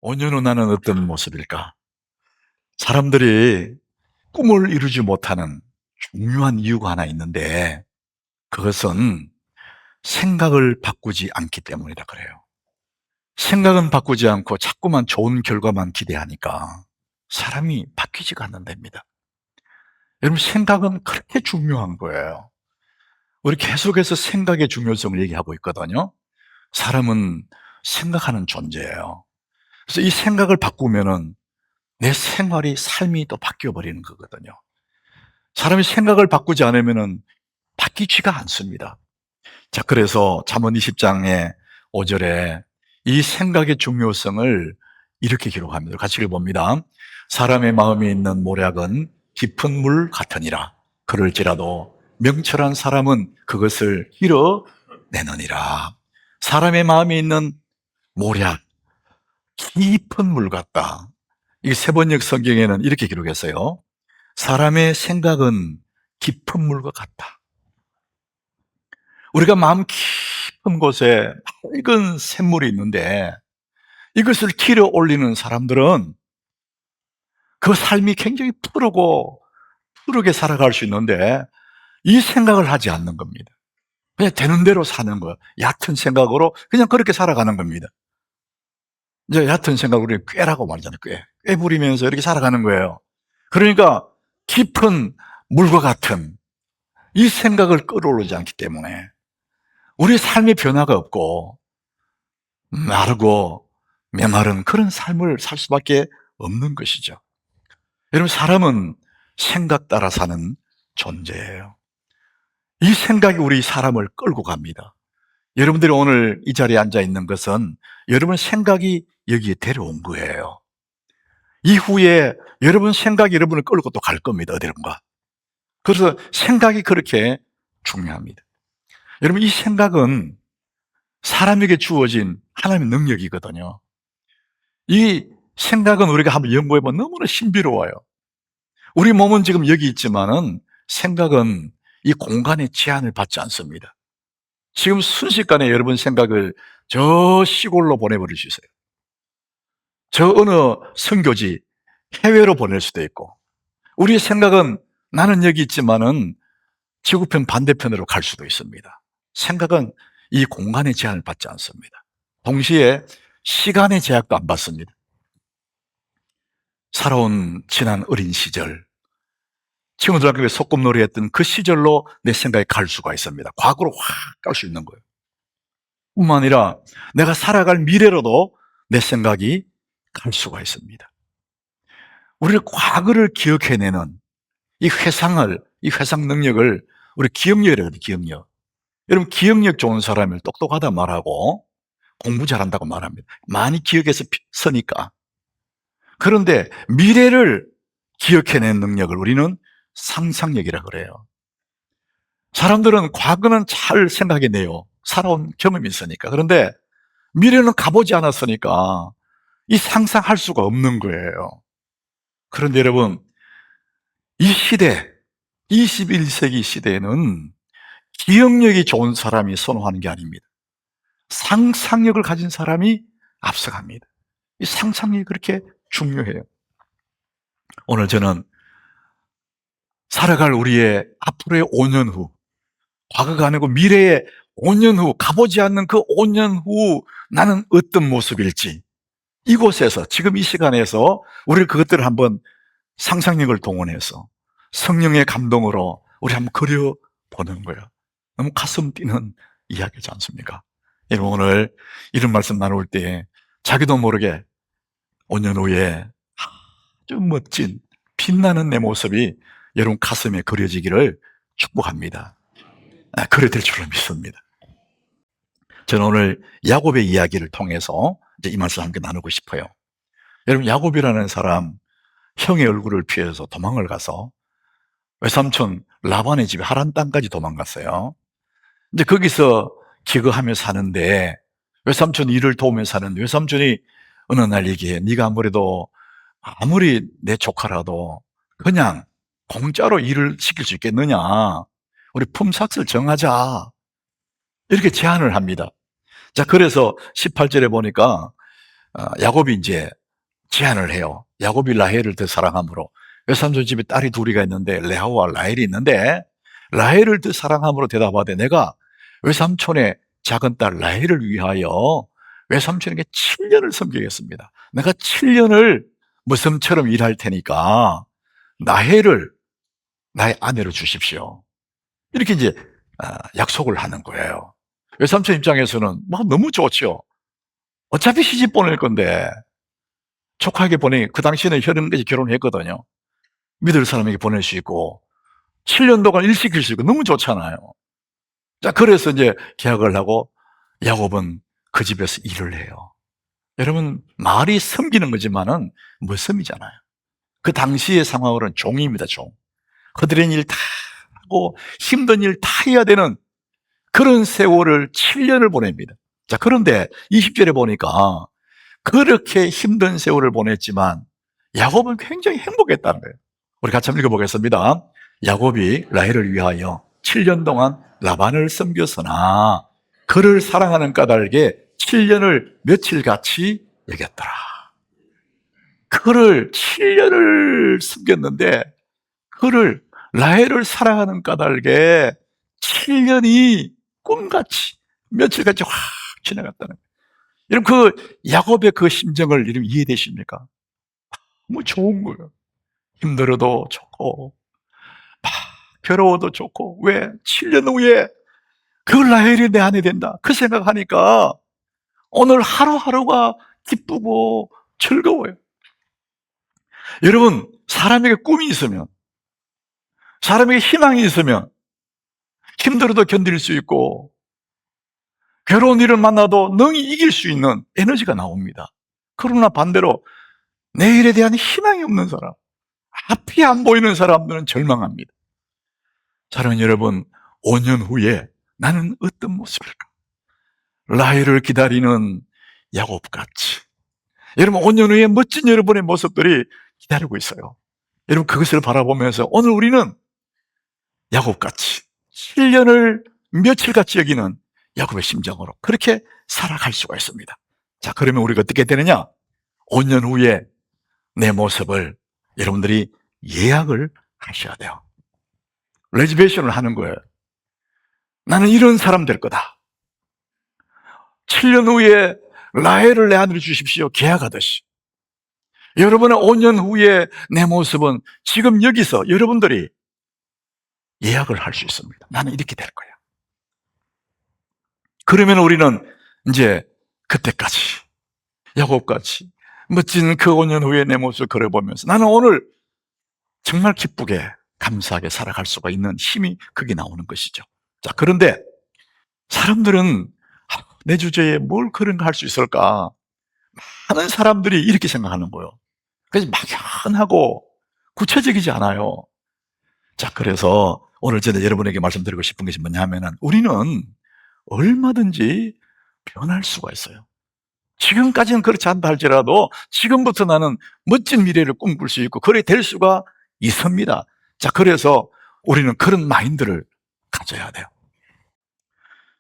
5년 후 나는 어떤 모습일까? 사람들이 꿈을 이루지 못하는 중요한 이유가 하나 있는데, 그것은 생각을 바꾸지 않기 때문이다 그래요. 생각은 바꾸지 않고 자꾸만 좋은 결과만 기대하니까 사람이 바뀌지가 않는답니다. 여러분, 생각은 그렇게 중요한 거예요. 우리 계속해서 생각의 중요성을 얘기하고 있거든요. 사람은 생각하는 존재예요. 그래서 이 생각을 바꾸면은 내 생활이, 삶이 또 바뀌어 버리는 거거든요. 사람이 생각을 바꾸지 않으면은 바뀌지가 않습니다. 자, 그래서 잠언 20장의 5절에 이 생각의 중요성을 이렇게 기록합니다. 같이 읽어봅니다. 사람의 마음에 있는 모략은 깊은 물 같으니라. 그럴지라도 명철한 사람은 그것을 이뤄내느니라. 사람의 마음에 있는 모략, 깊은 물 같다. 이 세번역 성경에는 이렇게 기록했어요. 사람의 생각은 깊은 물과 같다. 우리가 마음 깊은 곳에 맑은 샘물이 있는데 이것을 길어 올리는 사람들은 그 삶이 굉장히 푸르게 살아갈 수 있는데 이 생각을 하지 않는 겁니다. 그냥 되는 대로 사는 거예요. 얕은 생각으로 그냥 그렇게 살아가는 겁니다. 이제 얕은 생각으로 우리 꾀라고 말하잖아요. 꾀 부리면서 이렇게 살아가는 거예요. 그러니까 깊은 물과 같은 이 생각을 끌어올리지 않기 때문에 우리의 삶의 변화가 없고 마르고 메마른 그런 삶을 살 수밖에 없는 것이죠. 여러분, 사람은 생각 따라 사는 존재예요. 이 생각이 우리 사람을 끌고 갑니다. 여러분들이 오늘 이 자리에 앉아 있는 것은 여러분 생각이 여기에 데려온 거예요. 이후에 여러분 생각이 여러분을 끌고 또 갈 겁니다. 어디론가. 그래서 생각이 그렇게 중요합니다. 여러분, 이 생각은 사람에게 주어진 하나님의 능력이거든요. 이 생각은 우리가 한번 연구해보면 너무나 신비로워요. 우리 몸은 지금 여기 있지만은 생각은 이 공간의 제한을 받지 않습니다. 지금 순식간에 여러분 생각을 저 시골로 보내버릴 수 있어요. 저 어느 선교지, 해외로 보낼 수도 있고, 우리의 생각은 나는 여기 있지만은 지구편 반대편으로 갈 수도 있습니다. 생각은 이 공간의 제한을 받지 않습니다. 동시에 시간의 제약도 안 받습니다. 살아온 지난 어린 시절, 친구들과 소꿉놀이 했던 그 시절로 내 생각이 갈 수가 있습니다. 과거로 확 갈 수 있는 거예요. 뿐만 아니라 내가 살아갈 미래로도 내 생각이 갈 수가 있습니다. 우리를 과거를 기억해내는 이 회상 능력을 우리 기억력이라고 해요, 기억력. 여러분, 기억력 좋은 사람을 똑똑하다 말하고 공부 잘한다고 말합니다. 많이 기억해서 서니까. 그런데 미래를 기억해내는 능력을 우리는 상상력이라 그래요. 사람들은 과거는 잘 생각해내요. 살아온 경험이 있으니까. 그런데 미래는 가보지 않았으니까 이 상상할 수가 없는 거예요. 그런데 여러분, 이 시대, 21세기 시대에는 기억력이 좋은 사람이 선호하는 게 아닙니다. 상상력을 가진 사람이 앞서갑니다. 이 상상력이 그렇게 중요해요. 오늘 저는 살아갈 우리의 앞으로의 5년 후, 과거가 아니고 미래의 5년 후, 가보지 않는 그 5년 후 나는 어떤 모습일지, 이곳에서, 지금 이 시간에서 우리 그것들을 한번 상상력을 동원해서 성령의 감동으로 우리 한번 그려보는 거예요. 너무 가슴 뛰는 이야기지 않습니까? 여러분, 오늘 이런 말씀 나눌 때 자기도 모르게 5년 후에 아주 멋진 빛나는 내 모습이 여러분 가슴에 그려지기를 축복합니다. 그래 될 줄로 믿습니다. 저는 오늘 야곱의 이야기를 통해서 이제 이 말씀 함께 나누고 싶어요. 여러분, 야곱이라는 사람, 형의 얼굴을 피해서 도망을 가서 외삼촌 라반의 집에 하란 땅까지 도망갔어요. 이제 거기서 기거하며 사는데 외삼촌 일을 도우며 사는데 외삼촌이 어느 날 얘기해. 네가 아무리 내 조카라도 그냥 공짜로 일을 시킬 수 있겠느냐. 우리 품삯을 정하자. 이렇게 제안을 합니다. 자, 그래서 18절에 보니까 야곱이 이제 제안을 해요. 야곱이 라헬을 더 사랑함으로. 외삼촌 집에 딸이 둘이가 있는데 레아와 라헬이 있는데 라헬을 더 사랑함으로 대답하되 내가 외삼촌의 작은 딸 라헬을 위하여 외삼촌에게 7년을 섬기겠습니다. 내가 7년을 무섬처럼 일할 테니까 라헬을 나의 아내로 주십시오. 이렇게 이제 약속을 하는 거예요. 외삼촌 입장에서는 막 너무 좋죠. 어차피 시집 보낼 건데 조카에게 보내, 그 당시에는 혈연까지 결혼했거든요. 믿을 사람에게 보낼 수 있고 7년 동안 일 시킬 수 있고 너무 좋잖아요. 자, 그래서 이제 계약을 하고 야곱은 그 집에서 일을 해요. 여러분, 말이 섬기는 거지만은 무섬이잖아요. 그 당시의 상황으로는 종입니다, 종. 그들의 일 다 하고 힘든 일 다 해야 되는 그런 세월을 7년을 보냅니다. 자, 그런데 20절에 보니까 그렇게 힘든 세월을 보냈지만 야곱은 굉장히 행복했다는 거예요. 우리 같이 한번 읽어보겠습니다. 야곱이 라헬을 위하여 7년 동안 라반을 섬겼으나 그를 사랑하는 까닭에 7년을 며칠같이 여겼더라. 그를 7년을 섬겼는데 그를 라헬을 사랑하는 까닭에 7년이 꿈같이 며칠같이 확 지나갔다는 거예요. 여러분, 그 야곱의 그 심정을 여러분 이해되십니까? 너무 좋은 거예요. 힘들어도 좋고 막 괴로워도 좋고. 왜? 7년 후에 그 라헬이 내 아내 된다, 그 생각하니까 오늘 하루하루가 기쁘고 즐거워요. 여러분, 사람에게 꿈이 있으면, 사람에게 희망이 있으면 힘들어도 견딜 수 있고 괴로운 일을 만나도 능히 이길 수 있는 에너지가 나옵니다. 그러나 반대로 내일에 대한 희망이 없는 사람, 앞이 안 보이는 사람들은 절망합니다. 사랑하는 여러분, 5년 후에 나는 어떤 모습일까? 라헬을 기다리는 야곱같이. 여러분, 5년 후에 멋진 여러분의 모습들이 기다리고 있어요. 여러분, 그것을 바라보면서 오늘 우리는 야곱같이 7년을 며칠같이 여기는 야곱의 심정으로 그렇게 살아갈 수가 있습니다. 자, 그러면 우리가 어떻게 되느냐? 5년 후에 내 모습을 여러분들이 예약을 하셔야 돼요. 레지베이션을 하는 거예요. 나는 이런 사람 될 거다. 7년 후에 라헬을 내 아내로 주십시오. 계약하듯이. 여러분의 5년 후에 내 모습은 지금 여기서 여러분들이 예약을 할 수 있습니다. 나는 이렇게 될 거야. 그러면 우리는 이제 그때까지 야곱같이 멋진 그 5년 후에 내 모습을 걸어보면서 나는 오늘 정말 기쁘게 감사하게 살아갈 수가 있는 힘이 그게 나오는 것이죠. 자, 그런데 사람들은 내 주제에 뭘 그런 거 할 수 있을까? 많은 사람들이 이렇게 생각하는 거예요. 그래서 막연하고 구체적이지 않아요. 자, 그래서 오늘 저는 여러분에게 말씀드리고 싶은 것이 뭐냐면은 우리는 얼마든지 변할 수가 있어요. 지금까지는 그렇지 않다 할지라도 지금부터 나는 멋진 미래를 꿈꿀 수 있고 그래 될 수가 있습니다. 자, 그래서 우리는 그런 마인드를 가져야 돼요.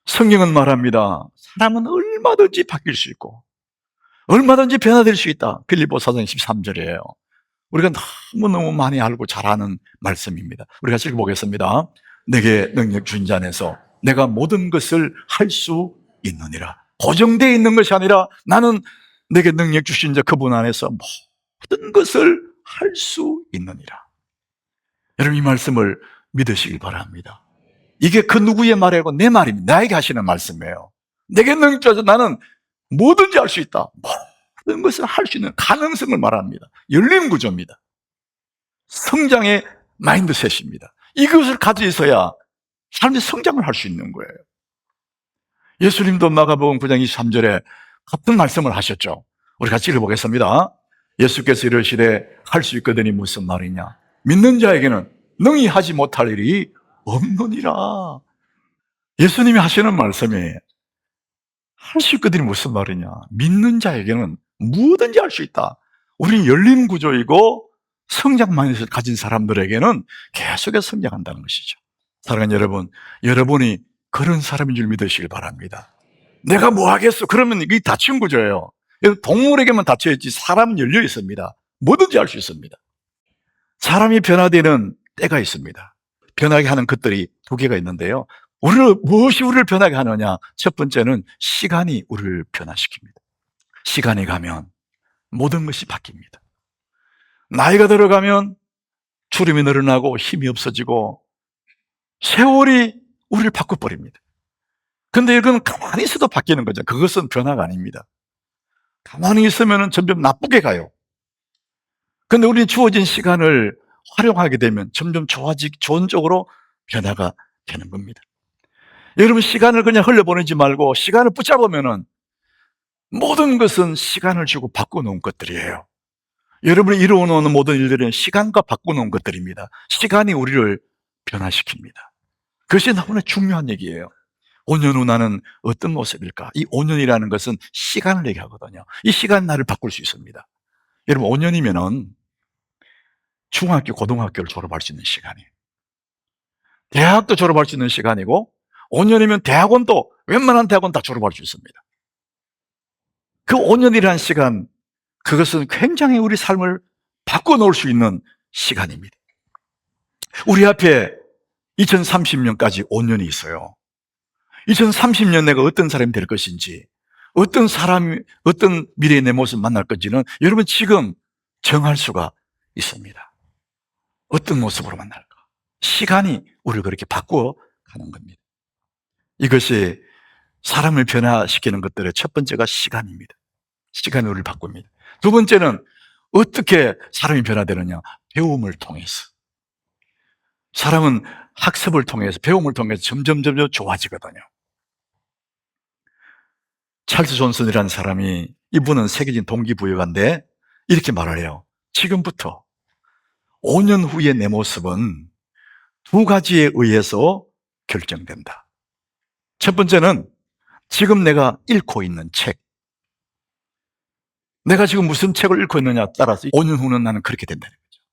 성경은 말합니다. 사람은 얼마든지 바뀔 수 있고 얼마든지 변화될 수 있다. 빌립보서 13절이에요. 우리가 너무너무 많이 알고 잘 아는 말씀입니다. 우리가 읽어보겠습니다. 내게 능력 주신 자 안에서 내가 모든 것을 할 수 있느니라. 고정되어 있는 것이 아니라 나는 내게 능력 주신 자 그분 안에서 모든 것을 할 수 있느니라. 여러분, 이 말씀을 믿으시길 바랍니다. 이게 그 누구의 말이고 내 말입니다. 나에게 하시는 말씀이에요. 내게 능력 주셔서 나는 뭐든지 할 수 있다. 모든 것을 할 수 있는 가능성을 말합니다. 열린 구조입니다. 성장의 마인드셋입니다. 이것을 가지고 있어야 사람들이 성장을 할 수 있는 거예요. 예수님도 마가복음 9장 23절에 같은 말씀을 하셨죠. 우리 같이 읽어보겠습니다. 예수께서 이르시되 할 수 있거든이 무슨 말이냐? 믿는 자에게는 능히 하지 못할 일이 없느니라. 예수님이 하시는 말씀이 할 수 있거든이 무슨 말이냐? 믿는 자에게는 무엇든지 할 수 있다. 우리는 열린 구조이고 성장 마인드를 가진 사람들에게는 계속해서 성장한다는 것이죠. 사랑하는 여러분, 여러분이 그런 사람인 줄 믿으시길 바랍니다. 내가 뭐 하겠어? 그러면 이게 닫힌 구조예요. 동물에게만 닫혀있지 사람은 열려 있습니다. 뭐든지 할 수 있습니다. 사람이 변화되는 때가 있습니다. 변하게 하는 것들이 두 개가 있는데요. 무엇이 우리를 변하게 하느냐? 첫 번째는 시간이 우리를 변화시킵니다. 시간이 가면 모든 것이 바뀝니다. 나이가 들어가면 주름이 늘어나고 힘이 없어지고 세월이 우리를 바꿔버립니다. 근데 이건 가만히 있어도 바뀌는 거죠. 그것은 변화가 아닙니다. 가만히 있으면 점점 나쁘게 가요. 근데 우리 주어진 시간을 활용하게 되면 점점 좋은 쪽으로 변화가 되는 겁니다. 여러분, 시간을 그냥 흘려보내지 말고 시간을 붙잡으면은 모든 것은 시간을 주고 바꿔놓은 것들이에요. 여러분이 이루어놓은 모든 일들은 시간과 바꿔놓은 것들입니다. 시간이 우리를 변화시킵니다. 그것이 너무나 중요한 얘기예요. 5년 후 나는 어떤 모습일까? 이 5년이라는 것은 시간을 얘기하거든요. 이 시간 나를 바꿀 수 있습니다. 여러분, 5년이면은 중학교, 고등학교를 졸업할 수 있는 시간이에요. 대학도 졸업할 수 있는 시간이고 5년이면 대학원도, 웬만한 대학원 다 졸업할 수 있습니다. 그 5년이라는 시간, 그것은 굉장히 우리 삶을 바꿔놓을 수 있는 시간입니다. 우리 앞에 2030년까지 5년이 있어요. 2030년 내가 어떤 사람이 될 것인지, 어떤 미래의 내 모습을 만날 건지는 여러분 지금 정할 수가 있습니다. 어떤 모습으로 만날까? 시간이 우리를 그렇게 바꾸어 가는 겁니다. 이것이 사람을 변화시키는 것들의 첫 번째가 시간입니다. 시간이 우리를 바꿉니다. 두 번째는 어떻게 사람이 변화되느냐? 배움을 통해서. 사람은 학습을 통해서, 배움을 통해서 점점 좋아지거든요. 찰스 존슨이라는 사람이, 이분은 세계적인 동기부여가인데 이렇게 말을 해요. 지금부터 5년 후의 내 모습은 두 가지에 의해서 결정된다. 첫 번째는 지금 내가 읽고 있는 책. 내가 지금 무슨 책을 읽고 있느냐에 따라서 5년 후는 나는 그렇게 된다는 거죠.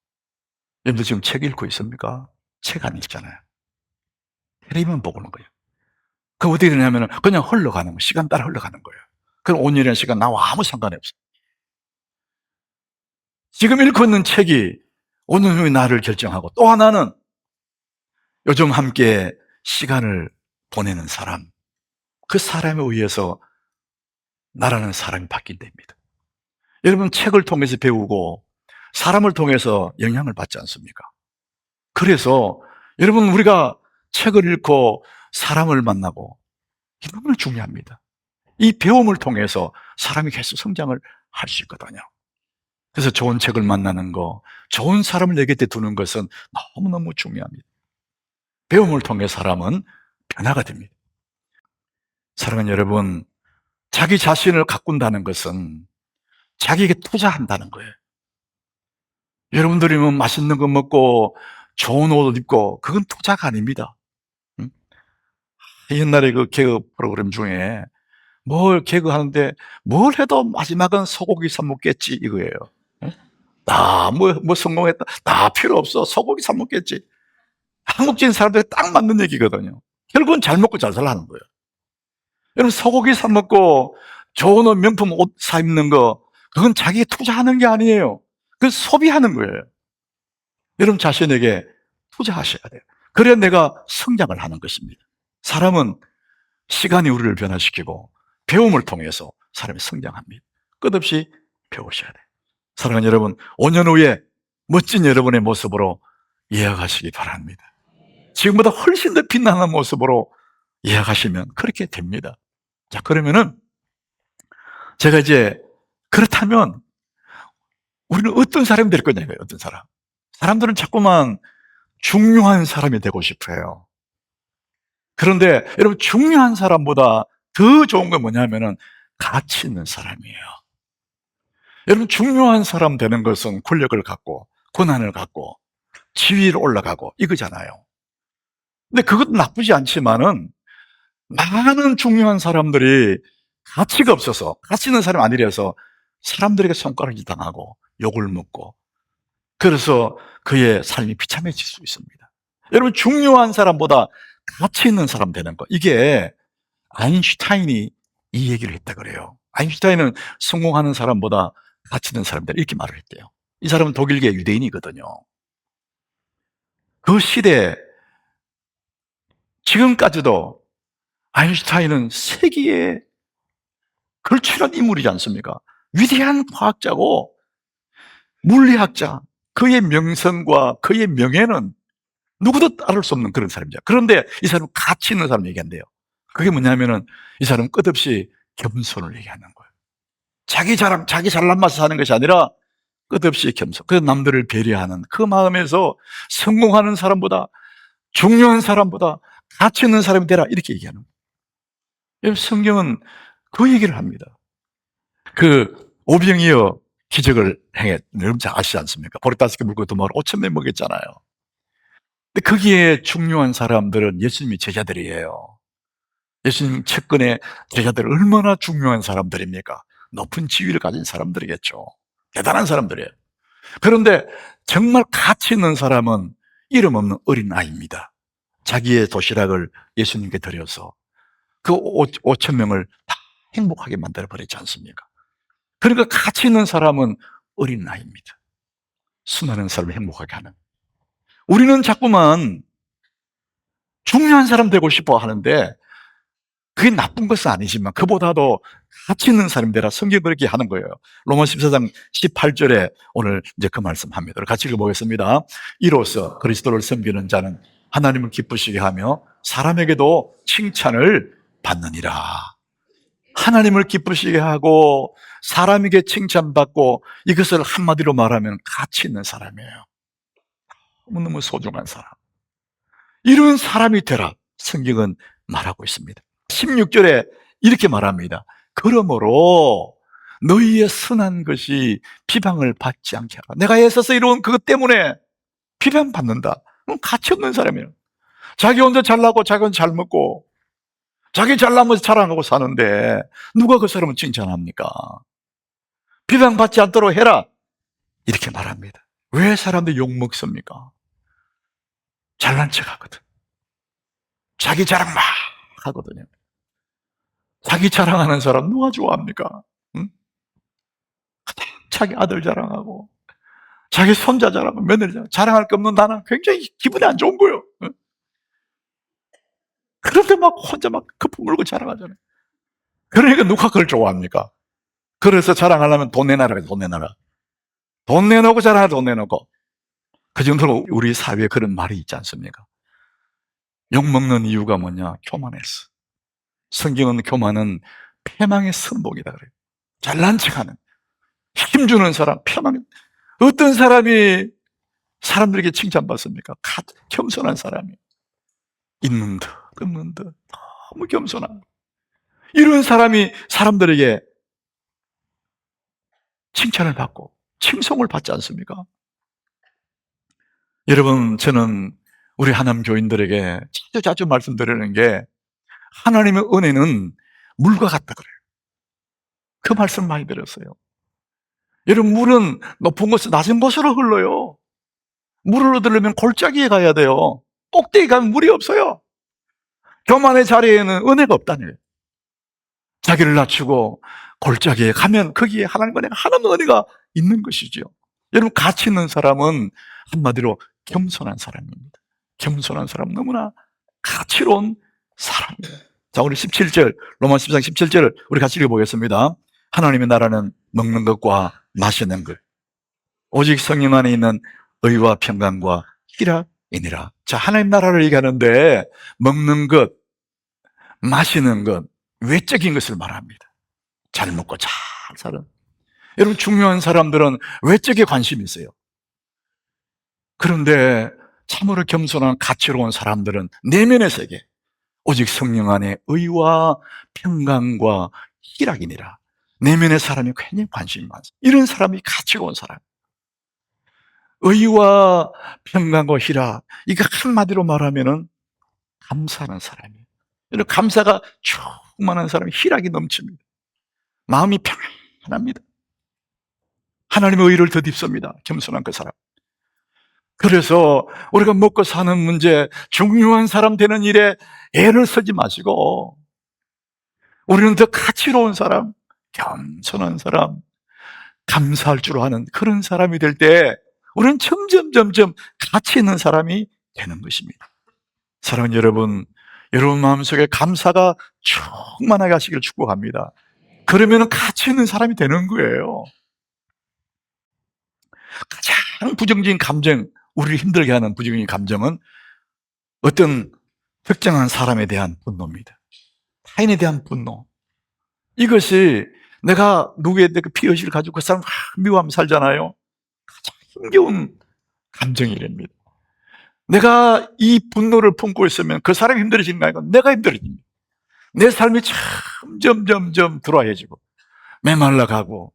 여러분들 지금 책 읽고 있습니까? 책 안 읽잖아요. 텔레비만 보고 있는 거예요. 그 어떻게 되냐면 그냥 흘러가는 거예요. 시간 따라 흘러가는 거예요. 그럼 5년이라는 시간 나와 아무 상관이 없어요. 지금 읽고 있는 책이 5년 후에 나를 결정하고, 또 하나는 요즘 함께 시간을 보내는 사람, 그 사람에 의해서 나라는 사람이 바뀐답니다. 여러분, 책을 통해서 배우고 사람을 통해서 영향을 받지 않습니까? 그래서 여러분, 우리가 책을 읽고 사람을 만나고, 이게 너무나 중요합니다. 이 배움을 통해서 사람이 계속 성장을 할 수 있거든요. 그래서 좋은 책을 만나는 거, 좋은 사람을 내 곁에 두는 것은 너무너무 중요합니다. 배움을 통해 사람은 변화가 됩니다. 사랑하는 여러분, 자기 자신을 가꾼다는 것은 자기에게 투자한다는 거예요. 여러분들이 뭐 맛있는 거 먹고 좋은 옷 입고, 그건 투자가 아닙니다. 옛날에 그 개그 프로그램 중에 뭘 개그하는데 뭘 해도 마지막은 소고기 사 먹겠지 이거예요. 나 뭐 성공했다, 나 필요 없어, 소고기 사 먹겠지. 한국적인 사람들이 딱 맞는 얘기거든요. 결국은 잘 먹고 잘 살라는 거예요. 여러분, 소고기 사 먹고 좋은 옷, 명품 옷 사 입는 거, 그건 자기에 투자하는 게 아니에요. 그건 소비하는 거예요. 여러분 자신에게 투자하셔야 돼요. 그래야 내가 성장을 하는 것입니다. 사람은 시간이 우리를 변화시키고 배움을 통해서 사람이 성장합니다. 끝없이 배우셔야 돼요. 사랑하는 여러분, 5년 후에 멋진 여러분의 모습으로 예약하시기 바랍니다. 지금보다 훨씬 더 빛나는 모습으로 예약하시면 그렇게 됩니다. 자, 그러면은 제가 이제, 그렇다면 우리는 어떤 사람이 될 거냐고요. 어떤 사람. 사람들은 자꾸만 중요한 사람이 되고 싶어요. 그런데 여러분, 중요한 사람보다 더 좋은 건 뭐냐면은 가치 있는 사람이에요. 여러분, 중요한 사람 되는 것은 권력을 갖고 권한을 갖고 지위로 올라가고 이거잖아요. 근데 그것도 나쁘지 않지만은, 많은 중요한 사람들이 가치가 없어서, 가치 있는 사람이 아니라서 사람들에게 손가락질 당하고 욕을 먹고, 그래서 그의 삶이 비참해질 수 있습니다. 여러분, 중요한 사람보다 가치 있는 사람 되는 거, 이게 아인슈타인이 이 얘기를 했다 그래요. 아인슈타인은 성공하는 사람보다 가치 있는 사람이다 이렇게 말을 했대요. 이 사람은 독일계 유대인이거든요. 그 시대에 지금까지도 아인슈타인은 세계에 걸출한 인물이지 않습니까? 위대한 과학자고 물리학자, 그의 명성과 그의 명예는 누구도 따를 수 없는 그런 사람이죠. 그런데 이 사람은 가치 있는 사람 얘기한대요. 그게 뭐냐면은 이 사람은 끝없이 겸손을 얘기하는 거예요. 자기 자랑, 자기 잘난 맛을 하는 것이 아니라 끝없이 겸손. 그 남들을 배려하는 그 마음에서 성공하는 사람보다 중요한 사람보다 가치 있는 사람이 되라 이렇게 얘기하는 거예요. 성경은 그 얘기를 합니다. 그 오병이어 기적을 행했, 여러분 잘 아시지 않습니까? 보리 5개 물고 도마를 5,000명 먹였잖아요. 근데 거기에 중요한 사람들은 예수님의 제자들이에요. 예수님 측근의 제자들 얼마나 중요한 사람들입니까? 높은 지위를 가진 사람들이겠죠. 대단한 사람들이에요. 그런데 정말 가치 있는 사람은 이름 없는 어린아이입니다. 자기의 도시락을 예수님께 드려서 그 5천 명을 다 행복하게 만들어버리지 않습니까? 그러니까 가치 있는 사람은 어린아이입니다. 수많은 사람을 행복하게 하는. 우리는 자꾸만 중요한 사람 되고 싶어 하는데 그게 나쁜 것은 아니지만 그보다도 가치 있는 사람이 되라 성경이 그렇게 하는 거예요. 로마 14장 18절에 오늘 이제 그 말씀합니다. 같이 읽어보겠습니다. 이로써 그리스도를 섬기는 자는 하나님을 기쁘시게 하며 사람에게도 칭찬을 받느니라. 하나님을 기쁘시게 하고 사람에게 칭찬받고 이것을 한마디로 말하면 가치 있는 사람이에요. 너무너무 소중한 사람. 이런 사람이 되라 성경은 말하고 있습니다. 16절에 이렇게 말합니다. 그러므로 너희의 선한 것이 비방을 받지 않게 하라. 내가 애써서 이룬 그것 때문에 비방받는다. 그럼 가치 없는 사람이에요. 자기 혼자 잘나고 자기 혼자 잘 먹고 자기 잘나면서 자랑하고 사는데 누가 그 사람을 칭찬합니까? 비방받지 않도록 해라 이렇게 말합니다. 왜 사람들이 욕먹습니까? 잘난 척 하거든. 자기 자랑 막 하거든요. 자기 자랑하는 사람 누가 좋아합니까? 응? 자기 아들 자랑하고 자기 손자 자랑하고 며느리 자랑할 게 없는 나는 굉장히 기분이 안 좋은 거예요. 응? 그런데 막 혼자 막 거품 물고 자랑하잖아요. 그러니까 누가 그걸 좋아합니까? 그래서 자랑하려면 돈 내놔라, 돈 내놔라. 돈 내놓고 자랑하라, 돈 내놓고. 그 정도로 우리 사회에 그런 말이 있지 않습니까? 욕먹는 이유가 뭐냐? 교만했어. 성경은 교만은 패망의 선복이다 그래요. 잘난 척하는, 힘주는 사람, 패망. 어떤 사람이 사람들에게 칭찬받습니까? 겸손한 사람이. 있는 듯, 없는 듯, 너무 겸손한. 이런 사람이 사람들에게 칭찬을 받고 칭송을 받지 않습니까? 여러분, 저는 우리 하나님 교인들에게 자주 말씀드리는 게 하나님의 은혜는 물과 같다 그래요. 그 말씀 많이 들었어요. 여러분, 물은 높은 곳에서 낮은 곳으로 흘러요. 물을 얻으려면 골짜기에 가야 돼요. 꼭대기 가면 물이 없어요. 교만의 자리에는 은혜가 없다는. 자기를 낮추고 골짜기에 가면 거기에 하나님과 내가 하나님의 은혜가 있는 것이죠. 여러분, 가치 있는 사람은 한마디로 겸손한 사람입니다. 겸손한 사람 너무나 가치로운 사람이에요. 자, 우리 17절, 로마 14장 17절을 우리 같이 읽어보겠습니다. 하나님의 나라는 먹는 것과 마시는 것, 오직 성령 안에 있는 의와 평강과 희락이니라. 자, 하나님 나라를 얘기하는데 먹는 것, 마시는 것, 외적인 것을 말합니다. 잘 먹고 잘 사는. 여러분, 중요한 사람들은 외적에 관심이 있어요. 그런데 참으로 겸손한 가치로운 사람들은 내면의 세계, 오직 성령 안에 의와 평강과 희락이니라. 내면의 사람이 굉장히 관심이 많습니다. 이런 사람이 가치로운 사람. 의와 평강과 희락, 이거 한마디로 말하면은 감사하는 사람이에요. 이런 감사가 충만한 사람이 희락이 넘칩니다. 마음이 평안합니다. 하나님의 의를 덧입습니다. 겸손한 그 사람. 그래서 우리가 먹고 사는 문제, 중요한 사람 되는 일에 애를 쓰지 마시고 우리는 더 가치로운 사람, 겸손한 사람, 감사할 줄 아는 그런 사람이 될 때 우리는 점점 가치 있는 사람이 되는 것입니다. 사랑하는 여러분, 여러분 마음속에 감사가 충만하게 하시기를 축복합니다. 그러면 가치 있는 사람이 되는 거예요. 가장 부정적인 감정, 우리를 힘들게 하는 부정적인 감정은 어떤 특정한 사람에 대한 분노입니다. 타인에 대한 분노. 이것이 내가 누구에 대해 피의식을 가지고 그 사람 미워하며 살잖아요. 가장 힘겨운 감정이랍니다. 내가 이 분노를 품고 있으면 그 사람이 힘들어지는 거 아니고 내가 힘들어집니다. 내 삶이 점점 드라이해지고 메말라가고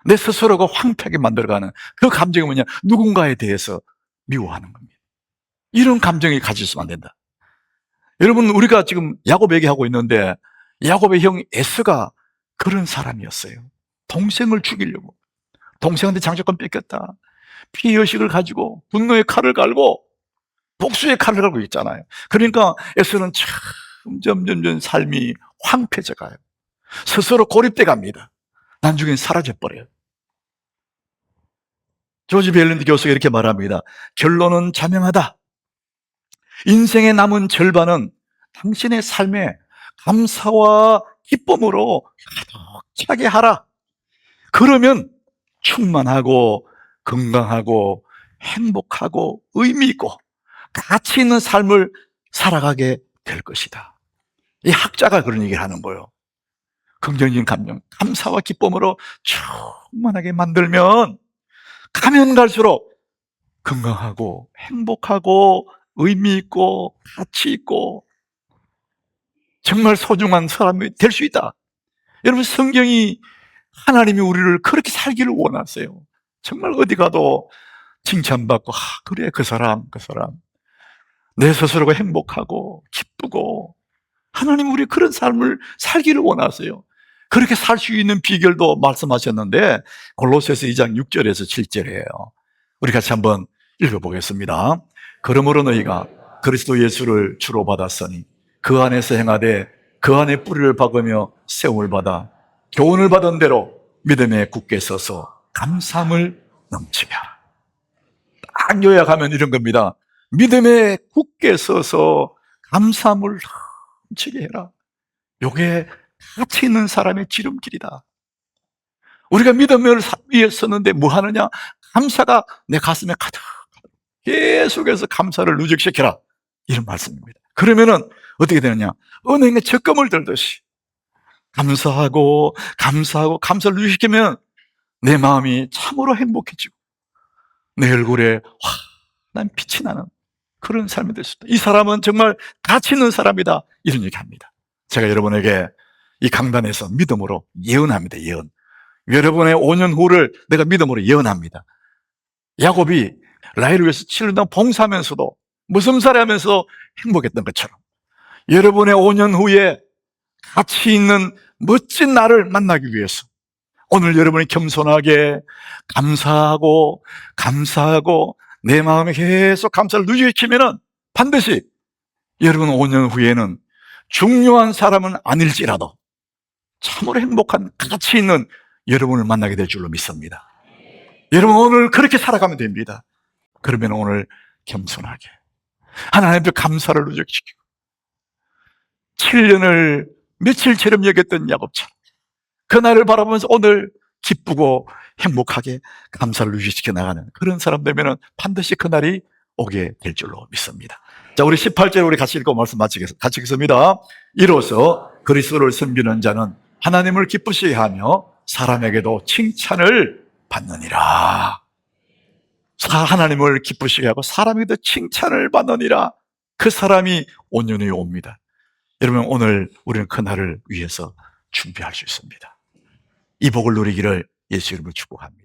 내 스스로가 황폐하게 만들어가는 그 감정이 뭐냐? 누군가에 대해서 미워하는 겁니다. 이런 감정이 가질 수만 안 된다. 여러분, 우리가 지금 야곱 얘기하고 있는데 야곱의 형 에스가 그런 사람이었어요. 동생을 죽이려고. 동생한테 장자권 뺏겼다. 피의식을 가지고 분노의 칼을 갈고 복수의 칼을 갈고 있잖아요. 그러니까 에스는 점점 삶이 황폐해져 가요. 스스로 고립돼 갑니다. 나중엔 사라져버려요. 조지 벨린드 교수가 이렇게 말합니다. 결론은 자명하다. 인생의 남은 절반은 당신의 삶에 감사와 기쁨으로 가득 차게 하라. 그러면 충만하고 건강하고 행복하고 의미 있고 가치 있는 삶을 살아가게 될 것이다. 이 학자가 그런 얘기를 하는 거예요. 긍정적인 감정, 감사와 기쁨으로 충만하게 만들면 가면 갈수록 건강하고 행복하고 의미 있고 가치 있고 정말 소중한 사람이 될 수 있다. 여러분, 성경이 하나님이 우리를 그렇게 살기를 원하세요. 정말 어디 가도 칭찬받고 그래 그 사람 내 스스로가 행복하고 기쁘고 하나님 우리 그런 삶을 살기를 원하세요. 그렇게 살 수 있는 비결도 말씀하셨는데 골로새서 2장 6절에서 7절이에요. 우리 같이 한번 읽어보겠습니다. 그러므로 너희가 그리스도 예수를 주로 받았으니 그 안에서 행하되 그 안에 뿌리를 박으며 세움을 받아 교훈을 받은 대로 믿음에 굳게 서서 감사함을 넘치게 하라. 딱 요약하면 이런 겁니다. 믿음에 굳게 서서 감사함을 넘치게 해라. 요게 가치 있는 사람의 지름길이다. 우리가 믿음을 위해 섰는데 뭐 하느냐? 감사가 내 가슴에 가득 계속해서 감사를 누적시켜라. 이런 말씀입니다. 그러면은 어떻게 되느냐? 은행에 적금을 들듯이 감사하고 감사를 누적시키면 내 마음이 참으로 행복해지고 내 얼굴에 환한 빛이 나는 그런 삶이 될 수 있다. 이 사람은 정말 가치 있는 사람이다. 이런 얘기합니다. 제가 여러분에게 이 강단에서 믿음으로 예언합니다. 예언. 여러분의 5년 후를 내가 믿음으로 예언합니다. 야곱이 라헬을 위해서 7년 동안 봉사하면서도 무슴살이 하면서 행복했던 것처럼 여러분의 5년 후에 가치 있는 멋진 나를 만나기 위해서 오늘 여러분이 겸손하게 감사하고 내 마음에 계속 감사를 누적시키면은 반드시 여러분 5년 후에는 중요한 사람은 아닐지라도 참으로 행복한 가치 있는 여러분을 만나게 될 줄로 믿습니다. 여러분 오늘 그렇게 살아가면 됩니다. 그러면 오늘 겸손하게 하나님 앞에 감사를 누적시키고 7년을 며칠처럼 여겼던 야곱처럼 그날을 바라보면서 오늘 기쁘고 행복하게 감사를 누적시켜 나가는 그런 사람 되면 반드시 그날이 오게 될 줄로 믿습니다. 자, 우리 18절 우리 같이 읽고 말씀 마치겠습니다. 같이 읽습니다. 이로써 그리스도를 섬기는 자는 하나님을 기쁘시게 하며 사람에게도 칭찬을 받느니라. 하나님을 기쁘시게 하고 사람에게도 칭찬을 받느니라. 그 사람이 5년 후에 옵니다. 여러분 오늘 우리는 그날을 위해서 준비할 수 있습니다. 이 복을 누리기를 예수 이름으로 축복합니다.